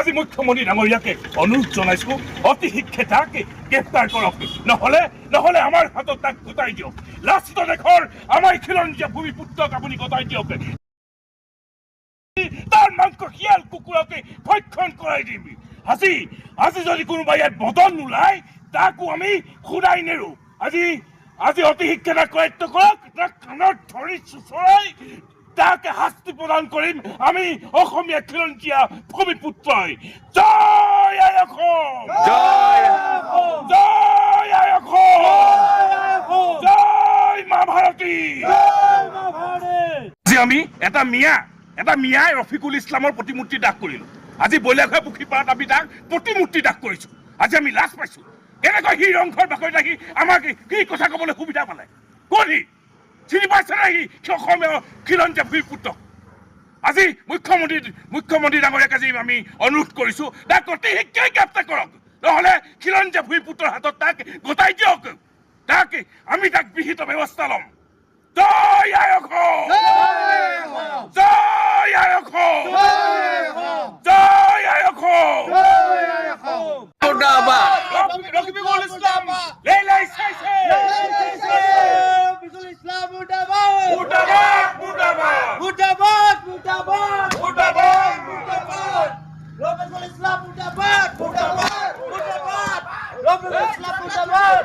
আজি মুখ্যমন্ত্ৰী ডাঙৰীয়াকে অনুৰোধ জনাইছো অতি শীঘ্ৰে তাকে গ্ৰেপ্তাৰ কৰক নহলে আমাৰ হাতত তাক গোটাই দিয়ক লাচিত দেশৰ আমাৰ খিলঞ্জীয়া ভূমিপুত্ৰক আপুনি গোটাই দিয়ক তাৰ মাংস শিয়াল কুকুৰকে ভক্ষণ কৰাই দিম আজি যদি কোনোবাই ইয়াত বদন নোলায় তাকো আমি খুদাই নেৰো আজি অতি শীঘ্ৰে তাক কৰায়ত্ব কৰক তাক কাণত ধৰি চুচৰাই তাকে শাস্তি প্ৰদান কৰিম আমি অসমীয়া খিলঞ্জীয়া ভূমিপুত্ৰই জয় আই অসম জয় আই অসম জয় মা ভাৰতী আজি আমি এটা মিয়াই ৰফিকুল ইছলামৰ প্ৰতিমূৰ্তি দাগ কৰিলো আজি বৈলাখোৱা পুখুৰীপাৰত আমি তাক প্ৰতিমূৰ্তি দাগ কৰিছো আজি আমি লাজ পাইছো কেনেকৈ সি ৰংঘৰ বাকৰিত আহি আমাক কি কথা ক'বলৈ সুবিধা পালে কোন সি চিনি পাইছে নাই সি অসমীয়া খিলঞ্জীয়া ভূমিপুত্ৰ আজি মুখ্যমন্ত্ৰী ডাঙৰীয়াক আজি আমি অনুৰোধ কৰিছো তাক অতি শীঘ্ৰে গ্ৰেপ্তাৰ কৰক নহলে খিলঞ্জীয়া ভূমিপুত্ৰৰ হাতত তাক গোটাই দিয়ক আমি তাক বিহিত ব্যৱস্থা ল'ম জয় আই অসম জয় আই অসম জয় আই অসম রকিবুল ইসলাম লেলাই সাইছে রকিবুল ইসলাম মুর্দাবাদ মুর্দাবাদ মুর্দাবাদ মুর্দাবাদ মুর্দাবাদ মুর্দাবাদ রকিবুল ইসলাম মুর্দাবাদ মুর্দাবাদ মুর্দাবাদ রকিবুল ইসলাম মুর্দাবাদ